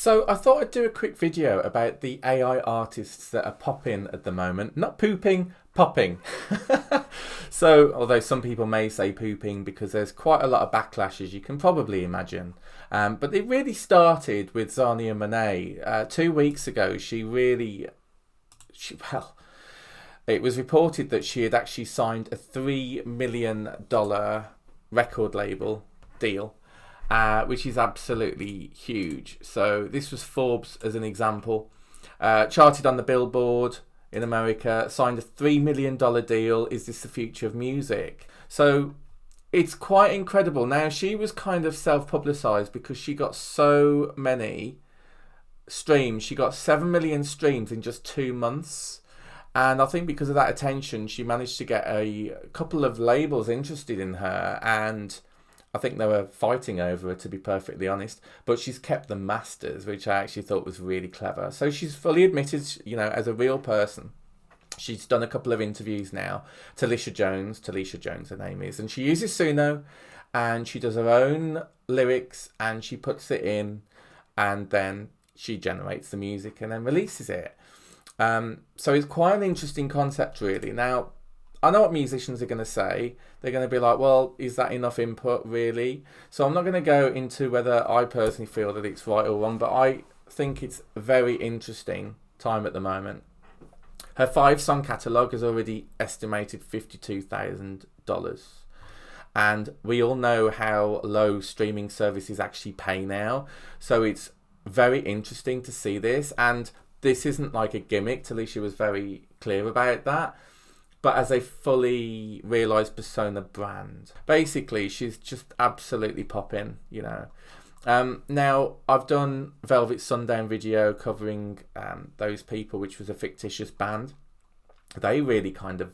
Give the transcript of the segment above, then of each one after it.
So I thought I'd do a quick video about the AI artists that are popping at the moment. Not pooping, popping. So, although some people may say pooping because there's quite a lot of backlash, as you can probably imagine. But it really started with Zania Monet. 2 weeks ago, well, it was reported that she had actually signed a $3 million record label deal. Which is absolutely huge. So this was Forbes as an example. Charted on the Billboard in America, signed a $3 million deal. Is this the future of music? So it's quite incredible. Now, she was kind of self-publicized because she got so many streams. She got 7 million streams in just 2 months. And I think because of that attention, she managed to get a couple of labels interested in her, and I think they were fighting over her, to be perfectly honest. But she's kept the masters, which I actually thought was really clever. So she's fully admitted, as a real person. She's done a couple of interviews now. Talisha Jones, her name is. And she uses Suno, and she does her own lyrics, and she puts it in, and then she generates the music and then releases it. So it's quite an interesting concept, really. Now, I know what musicians are going to say. They're going to be like, well, is that enough input, really? So I'm not going to go into whether I personally feel that it's right or wrong, but I think it's a very interesting time at the moment. Her 5-song catalogue has already estimated $52,000. And we all know how low streaming services actually pay now. So it's very interesting to see this. And this isn't like a gimmick. Talisha was very clear about that. But as a fully realised persona brand. Basically, she's just absolutely popping, Now, I've done Velvet Sundown video covering those people, which was a fictitious band. They really kind of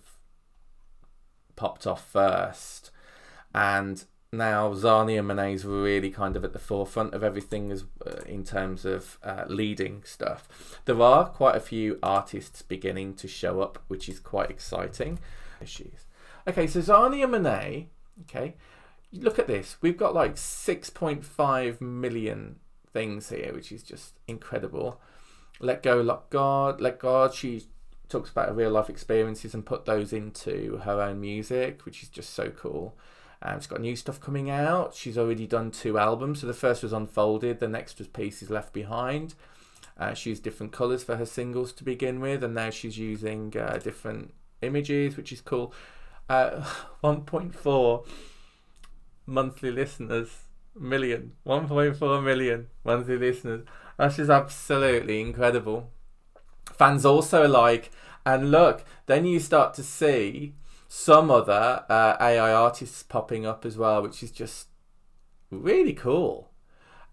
popped off first. And now Zania Monet's really kind of at the forefront of everything as in terms of leading stuff. There are quite a few artists beginning to show up, which is quite exciting. Okay, so Zania Monet, okay, look at this. We've got like 6.5 million things here, which is just incredible. Let Go, Let God. She talks about her real life experiences and put those into her own music, which is just so cool. She's got new stuff coming out. She's already done 2 albums. So the first was Unfolded. The next was Pieces Left Behind. She used different colours for her singles to begin with. And now she's using different images, which is cool. 1.4 monthly listeners. 1.4 million monthly listeners. That's just absolutely incredible. Fans also like, and look, then you start to see some other AI artists popping up as well, which is just really cool.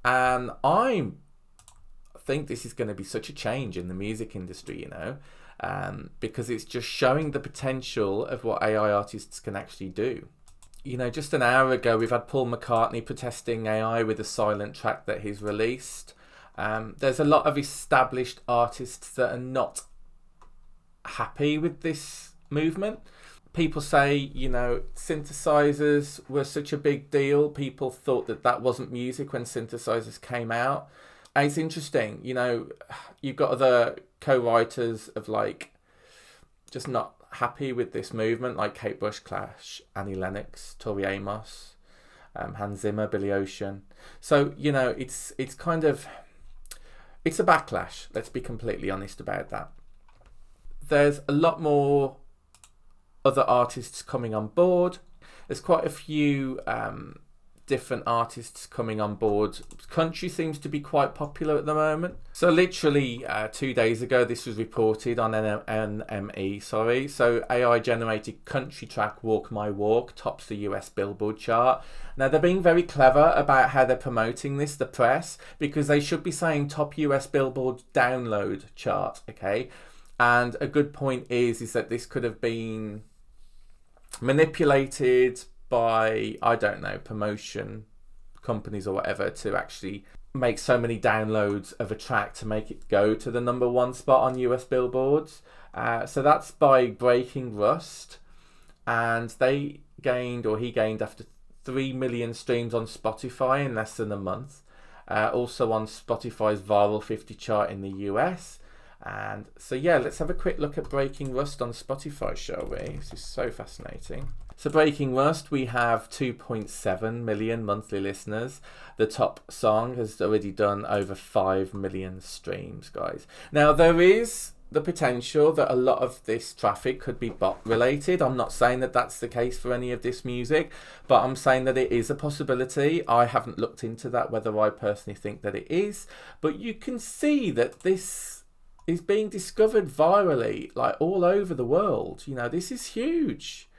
And I think this is going to be such a change in the music industry, because it's just showing the potential of what AI artists can actually do. Just an hour ago, we've had Paul McCartney protesting AI with a silent track that he's released. There's a lot of established artists that are not happy with this movement. People say, synthesizers were such a big deal. People thought that wasn't music when synthesizers came out. And it's interesting, you've got other co-writers of just not happy with this movement, like Kate Bush, Clash, Annie Lennox, Tori Amos, Hans Zimmer, Billy Ocean. So, it's kind of, it's a backlash. Let's be completely honest about that. There's a lot more other artists coming on board. There's quite a few different artists coming on board. Country seems to be quite popular at the moment. So literally 2 days ago, this was reported on NME. So AI generated country track Walk My Walk tops the US Billboard chart. Now they're being very clever about how they're promoting this, the press, because they should be saying top US Billboard download chart, okay? And a good point is that this could have been manipulated by, I don't know, promotion companies or whatever to actually make so many downloads of a track to make it go to the #1 spot on US billboards. So that's by Breaking Rust. And he gained after 3 million streams on Spotify in less than a month. also on Spotify's Viral 50 chart in the US. And so yeah, let's have a quick look at Breaking Rust on Spotify, shall we? This is so fascinating. So Breaking Rust, we have 2.7 million monthly listeners. The top song has already done over 5 million streams, guys. Now, there is the potential that a lot of this traffic could be bot related. I'm not saying that that's the case for any of this music, but I'm saying that it is a possibility. I haven't looked into that, whether I personally think that it is, but you can see that this is being discovered virally, like all over the world. You know, this is huge.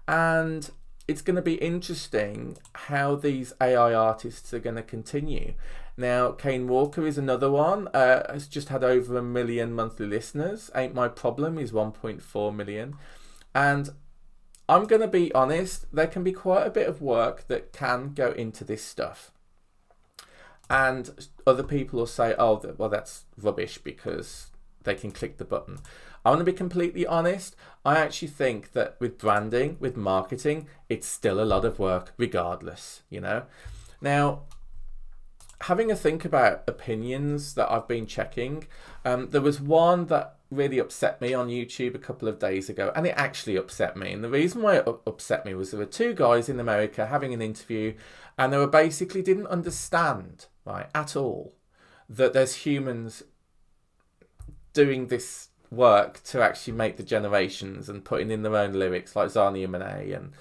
And it's going to be interesting how these AI artists are going to continue. Now, Kane Walker is another one, has just had over 1 million monthly listeners. Ain't My Problem is 1.4 million. And I'm going to be honest, there can be quite a bit of work that can go into this stuff. And other people will say, oh, well, that's rubbish because they can click the button. I want to be completely honest. I actually think that with branding, with marketing, it's still a lot of work regardless, you know. Now, having a think about opinions that I've been checking, there was one that really upset me on YouTube a couple of days ago, and it actually upset me. And the reason why it upset me was there were two guys in America having an interview, and they were basically didn't understand, right, at all, that there's humans doing this work to actually make the generations and putting in their own lyrics like Zania Monet and,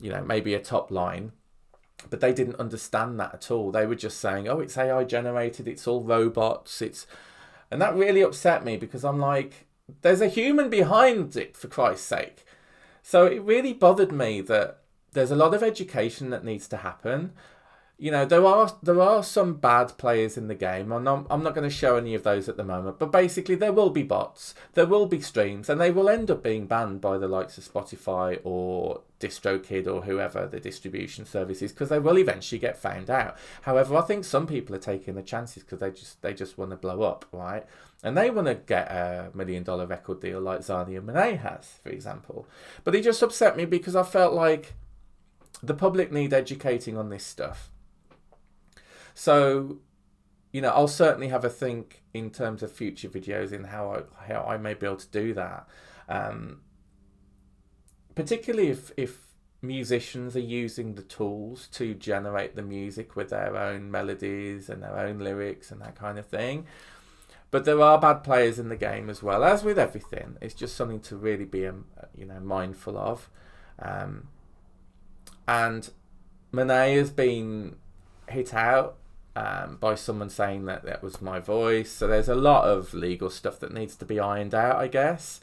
you know, maybe a top line. But they didn't understand that at all. They were just saying, oh, it's AI generated, it's all robots, and that really upset me because I'm like, there's a human behind it, for Christ's sake. So it really bothered me that there's a lot of education that needs to happen. You know, there are some bad players in the game. I'm not going to show any of those at the moment, but basically there will be bots, there will be streams, and they will end up being banned by the likes of Spotify or DistroKid or whoever the distribution service is, because they will eventually get found out. However, I think some people are taking the chances because they just want to blow up, right? And they want to get a $1 million record deal like Zania Monet has, for example. But it just upset me because I felt like the public need educating on this stuff. So, you know, I'll certainly have a think in terms of future videos in how I may be able to do that. Particularly if musicians are using the tools to generate the music with their own melodies and their own lyrics and that kind of thing. But there are bad players in the game as well, as with everything. It's just something to really be, you know, mindful of. And Monet has been hit out by someone saying that was my voice. So there's a lot of legal stuff that needs to be ironed out, I guess.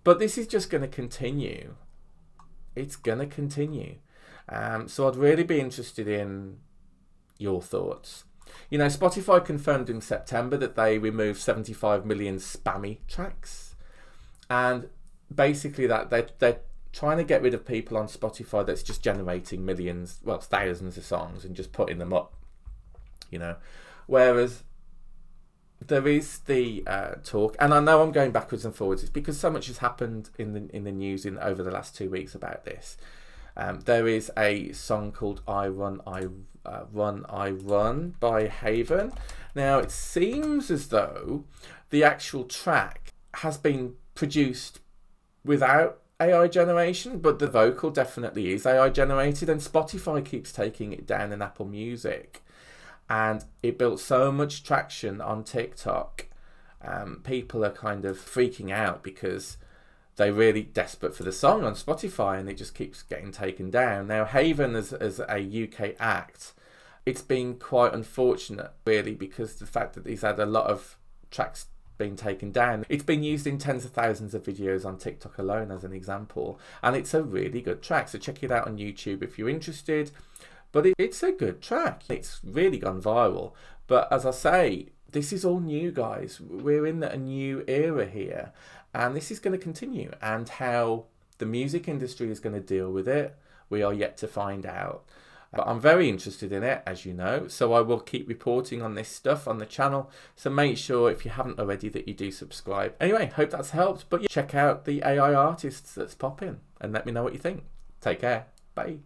But this is just going to continue. It's going to continue. So I'd really be interested in your thoughts. You know, Spotify confirmed in September that they removed 75 million spammy tracks. And basically that they're trying to get rid of people on Spotify that's just generating millions, well, thousands of songs and just putting them up. You know, whereas there is the talk, and I know I'm going backwards and forwards. It's because so much has happened in the news over the last 2 weeks about this. There is a song called "I Run, I Run" by Haven. Now it seems as though the actual track has been produced without AI generation, but the vocal definitely is AI generated, and Spotify keeps taking it down in Apple Music. And it built so much traction on TikTok. People are kind of freaking out because they're really desperate for the song on Spotify and it just keeps getting taken down. Now, Haven as a UK act, it's been quite unfortunate, really, because the fact that he's had a lot of tracks being taken down. It's been used in tens of thousands of videos on TikTok alone as an example. And it's a really good track. So check it out on YouTube if you're interested. But it's a good track. It's really gone viral. But as I say, this is all new, guys. We're in a new era here. And this is going to continue. And how the music industry is going to deal with it, we are yet to find out. But I'm very interested in it, as you know. So I will keep reporting on this stuff on the channel. So make sure, if you haven't already, that you do subscribe. Anyway, hope that's helped. But check out the AI artists that's popping and let me know what you think. Take care. Bye.